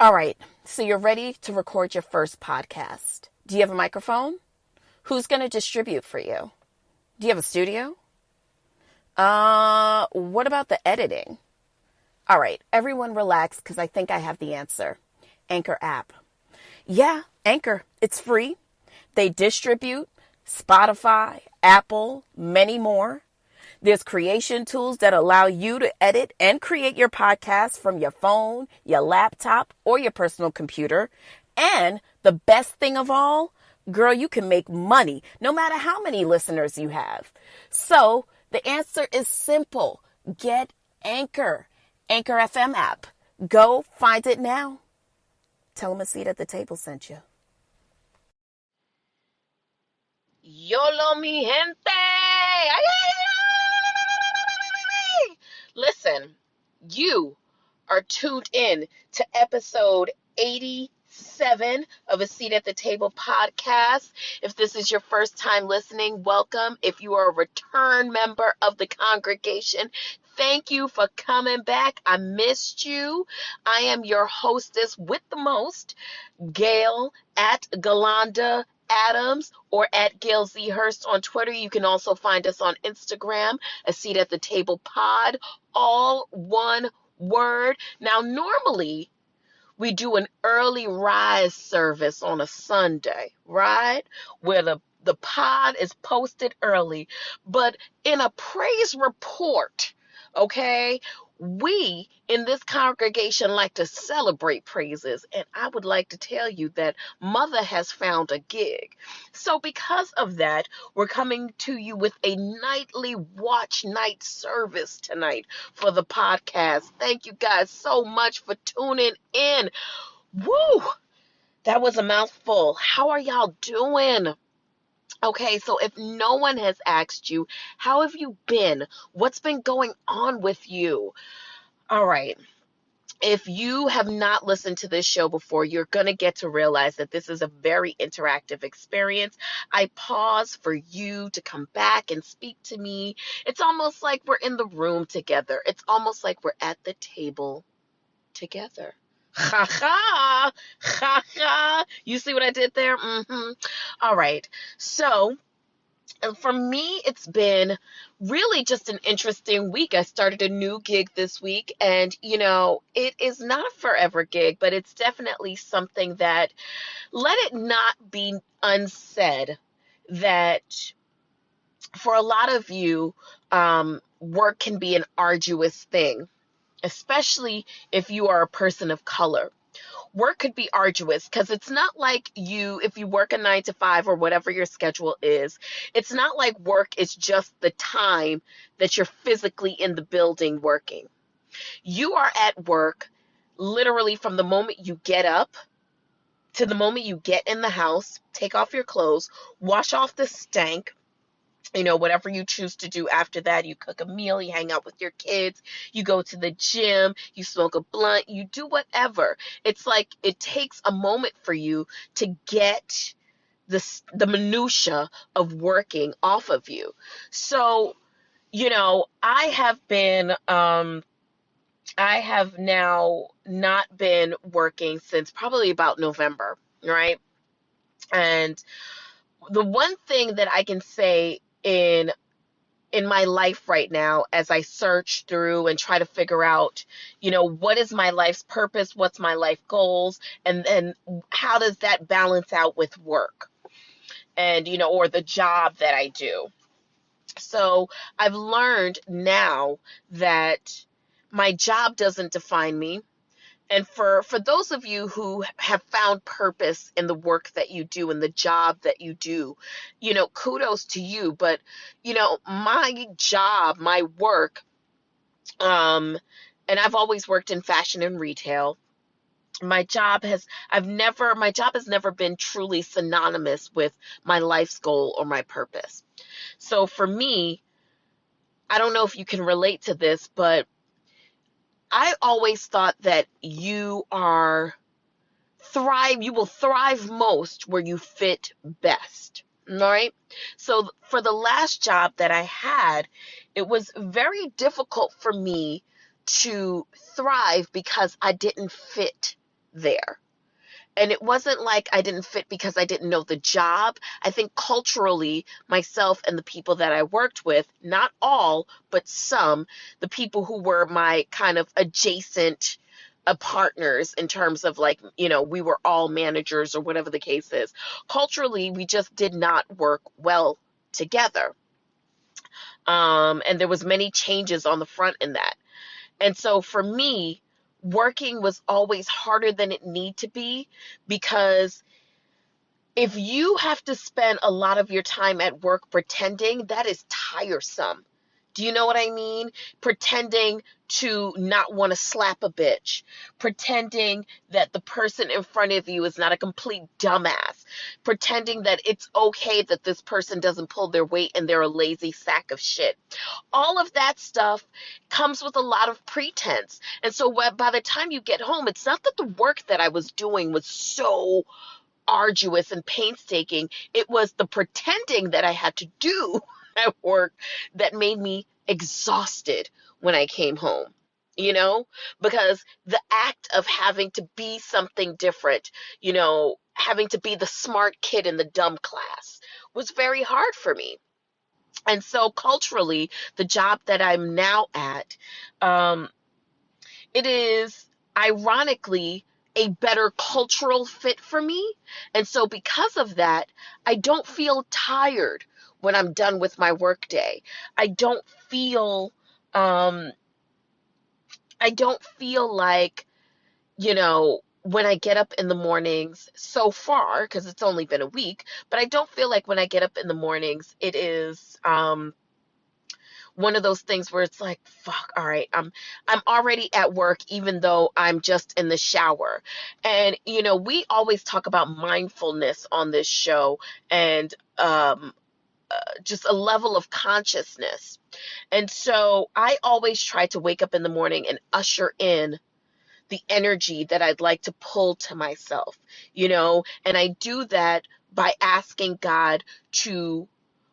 All right, so you're ready to record your first podcast. Do you have a microphone? Who's going to distribute for you? Do you have a studio? What about the editing? All right, everyone relax because I think I have the answer. Anchor app. Yeah, Anchor. It's free. They distribute Spotify, Apple, many more. There's creation tools that allow you to edit and create your podcast from your phone, your laptop, or your personal computer. And the best thing of all, girl, you can make money no matter how many listeners you have. So the answer is simple. Get Anchor. Anchor FM app. Go find it now. Tell them a seat at the table sent you. YOLO mi gente. Ay, ay, ay. Listen, you are tuned in to episode 87 of A Seat at the Table podcast. If this is your first time listening, welcome. If you are a return member of the congregation, thank you for coming back. I missed you. I am your hostess with the most, Gail at Galanda Adams or at Gail Z. Hurst on Twitter. You can also find us on Instagram, A Seat at the Table Pod, all one word. Now, normally we do an early rise service on a Sunday, right? Where the pod is posted early. But in a praise report, okay, we in this congregation like to celebrate praises, and I would like to tell you that Mother has found a gig. So because of that, we're coming to you with a nightly watch night service tonight for the podcast. Thank you guys so much for tuning in. Woo! That was a mouthful. How are y'all doing? Okay, so if no one has asked you, how have you been? What's been going on with you? All right. If you have not listened to this show before, you're going to get to realize that this is a very interactive experience. I pause for you to come back and speak to me. It's almost like we're in the room together. It's almost like we're at the table together. Ha ha! Ha ha! You see what I did there? All right. So, for me, it's been really just an interesting week. I started a new gig this week, and, it is not a forever gig, but it's definitely something that, let it not be unsaid, that for a lot of you, work can be an arduous thing, especially if you are a person of color. Work could be arduous because it's not like if you work a 9 to 5 or whatever your schedule is, it's not like work is just the time that you're physically in the building working. You are at work literally from the moment you get up to the moment you get in the house, take off your clothes, wash off the stank, whatever you choose to do after that. You cook a meal, you hang out with your kids, you go to the gym, you smoke a blunt, you do whatever. It's like it takes a moment for you to get the minutia of working off of you. So, I have now not been working since probably about November, right? And the one thing that I can say in my life right now, as I search through and try to figure out, what is my life's purpose, what's my life goals, and then how does that balance out with work and, or the job that I do. So I've learned now that my job doesn't define me. And for those of you who have found purpose in the work that you do and the job that you do, kudos to you. But, my job, my work, and I've always worked in fashion and retail. My job has never been truly synonymous with my life's goal or my purpose. So for me, I don't know if you can relate to this, but I always thought that you will thrive most where you fit best. All right. So for the last job that I had, it was very difficult for me to thrive because I didn't fit there. And it wasn't like I didn't fit because I didn't know the job. I think culturally, myself and the people that I worked with, not all, but some, the people who were my kind of adjacent partners in terms of like, we were all managers or whatever the case is. Culturally, we just did not work well together. And there was many changes on the front in that. And so for me, working was always harder than it need to be, because if you have to spend a lot of your time at work pretending, that is tiresome. Do you know what I mean? Pretending to not want to slap a bitch. Pretending that the person in front of you is not a complete dumbass. Pretending that it's okay that this person doesn't pull their weight and they're a lazy sack of shit. All of that stuff comes with a lot of pretense. And so by the time you get home, it's not that the work that I was doing was so arduous and painstaking. It was the pretending that I had to do at work that made me exhausted when I came home, because the act of having to be something different, having to be the smart kid in the dumb class was very hard for me. And so culturally, the job that I'm now at, it is ironically a better cultural fit for me. And so because of that, I don't feel tired when I'm done with my workday. I don't feel like, when I get up in the mornings so far, because it's only been a week, but I don't feel like when I get up in the mornings, it is one of those things where it's like, fuck, all right, I'm already at work, even though I'm just in the shower. And, we always talk about mindfulness on this show, and just a level of consciousness. And so I always try to wake up in the morning and usher in the energy that I'd like to pull to myself, and I do that by asking God to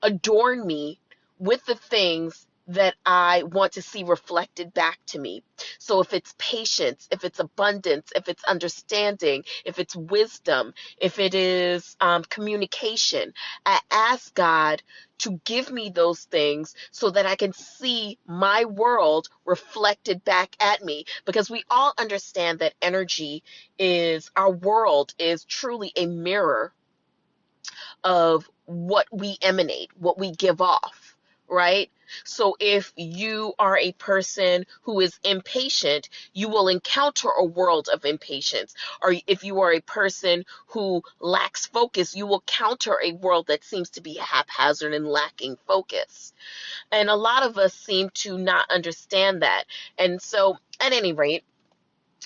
adorn me with the things that I want to see reflected back to me. So if it's patience, if it's abundance, if it's understanding, if it's wisdom, if it is communication, I ask God to give me those things so that I can see my world reflected back at me. Because we all understand that our world is truly a mirror of what we emanate, what we give off, right? So if you are a person who is impatient, you will encounter a world of impatience. Or if you are a person who lacks focus, you will counter a world that seems to be haphazard and lacking focus. And a lot of us seem to not understand that. And so, at any rate,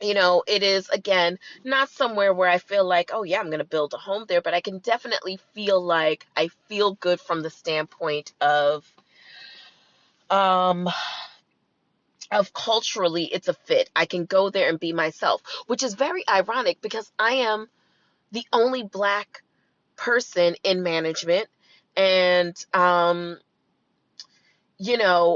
it is, again, not somewhere where I feel like, oh yeah, I'm going to build a home there, but I can definitely feel like I feel good from the standpoint of culturally it's a fit. I can go there and be myself, which is very ironic because I am the only Black person in management. And,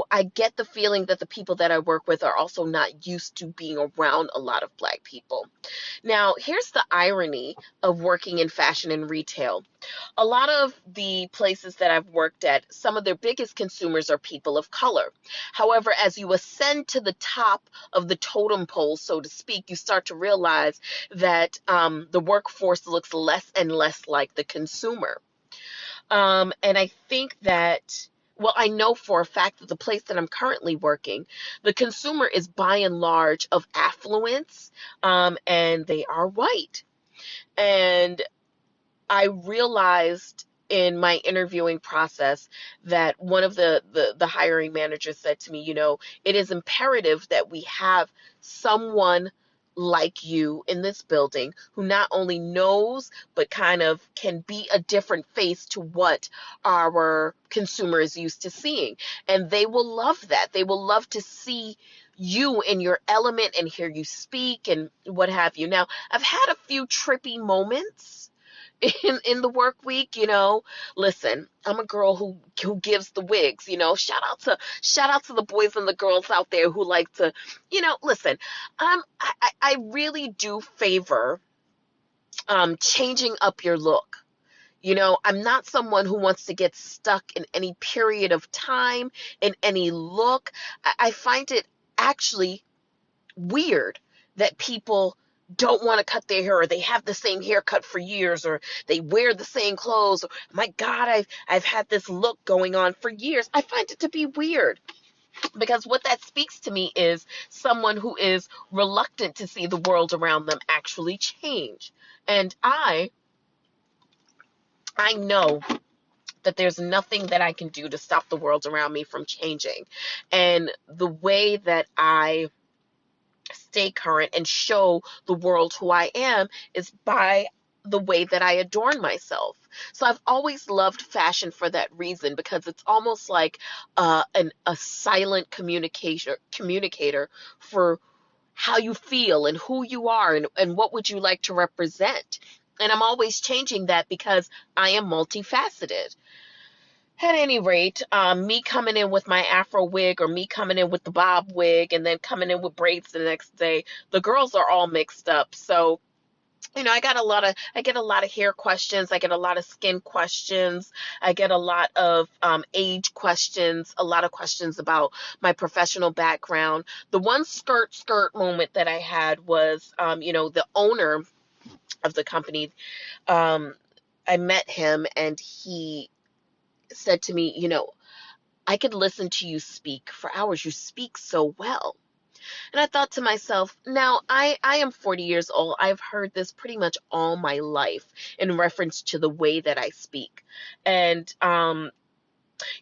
I get the feeling that the people that I work with are also not used to being around a lot of Black people. Now, here's the irony of working in fashion and retail. A lot of the places that I've worked at, some of their biggest consumers are people of color. However, as you ascend to the top of the totem pole, so to speak, you start to realize that the workforce looks less and less like the consumer. And I think that, well, I know for a fact that the place that I'm currently working, the consumer is by and large of affluence, and they are white. And I realized in my interviewing process that one of the hiring managers said to me, it is imperative that we have someone like you in this building who not only knows but kind of can be a different face to what our consumer is used to seeing. And they will love that. They will love to see you in your element and hear you speak and what have you. Now, I've had a few trippy moments, in the work week, you know. Listen, I'm a girl who gives the wigs, you know. Shout out to the boys and the girls out there who like to, you know, listen. I really do favor changing up your look. You know, I'm not someone who wants to get stuck in any period of time, in any look. I find it actually weird that people don't want to cut their hair, or they have the same haircut for years, or they wear the same clothes. Or, my God, I've had this look going on for years. I find it to be weird, because what that speaks to me is someone who is reluctant to see the world around them actually change. And I know that there's nothing that I can do to stop the world around me from changing. And the way that I stay current and show the world who I am is by the way that I adorn myself. So I've always loved fashion for that reason, because it's almost like a silent communicator for how you feel and who you are, and what would you like to represent. And I'm always changing that because I am multifaceted. At any rate, me coming in with my Afro wig, or me coming in with the bob wig, and then coming in with braids the next day, the girls are all mixed up. So, you know, I get a lot of hair questions. I get a lot of skin questions. I get a lot of age questions, a lot of questions about my professional background. The one skirt moment that I had was, you know, the owner of the company, I met him, and he said to me, you know, I could listen to you speak for hours. You speak so well. And I thought to myself, now I am 40 years old. I've heard this pretty much all my life in reference to the way that I speak. And,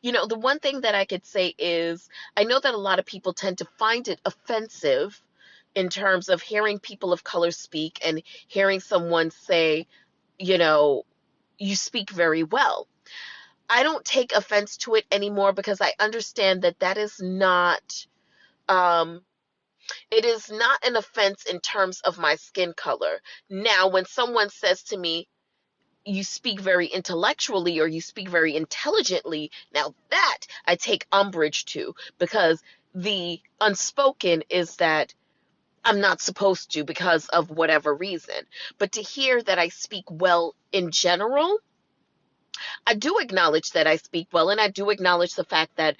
you know, the one thing that I could say is, I know that a lot of people tend to find it offensive in terms of hearing people of color speak, and hearing someone say, you know, you speak very well. I don't take offense to it anymore, because I understand that that is not, um, it is not an offense in terms of my skin color. Now, when someone says to me, you speak very intellectually, or you speak very intelligently, now that I take umbrage to, because the unspoken is that I'm not supposed to, because of whatever reason. But to hear that I speak well in general, I do acknowledge that I speak well, and I do acknowledge the fact that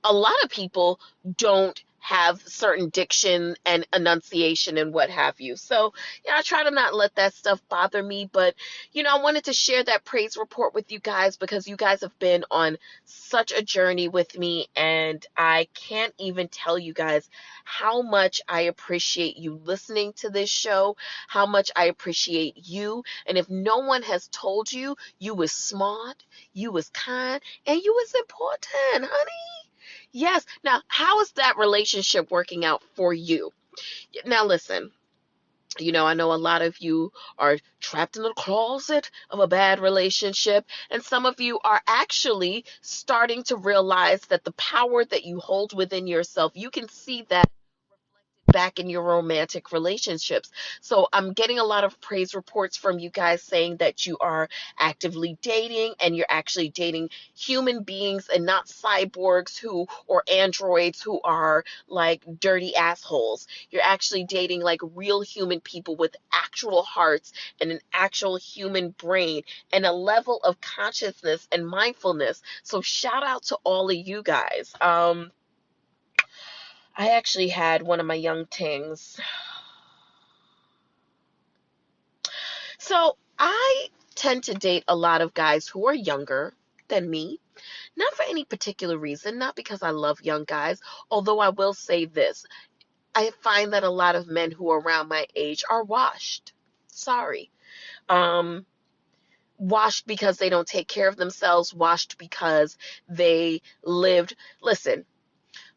a lot of people don't have certain diction and enunciation and what have you. So, you know, I try to not let that stuff bother me. But, you know, I wanted to share that praise report with you guys, because you guys have been on such a journey with me. And I can't even tell you guys how much I appreciate you listening to this show, how much I appreciate you. And if no one has told you, you was smart, you was kind, and you was important, honey. Yes. Now, how is that relationship working out for you? Now, listen, you know, I know a lot of you are trapped in the closet of a bad relationship, and some of you are actually starting to realize that the power that you hold within yourself, you can see that back in your romantic relationships. So I'm getting a lot of praise reports from you guys saying that you are actively dating, and you're actually dating human beings and not cyborgs who, or androids who are like dirty assholes. You're actually dating like real human people with actual hearts and an actual human brain and a level of consciousness and mindfulness. So shout out to all of you guys. I actually had one of my young tings. So I tend to date a lot of guys who are younger than me, not for any particular reason, not because I love young guys, although I will say this. I find that a lot of men who are around my age are washed. Sorry. Um, Washed because they don't take care of themselves, washed because they lived. Listen,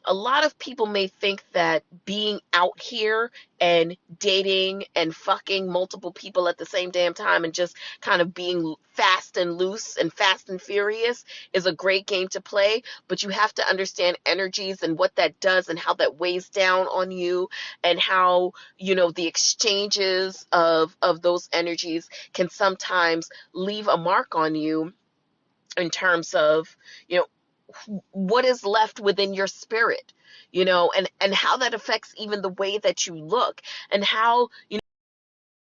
a lot of people may think that being out here and dating and fucking multiple people at the same damn time and just kind of being fast and loose and fast and furious is a great game to play, but you have to understand energies and what that does and how that weighs down on you, and how, the exchanges of those energies can sometimes leave a mark on you in terms of, you know, what is left within your spirit, and how that affects even the way that you look, and how,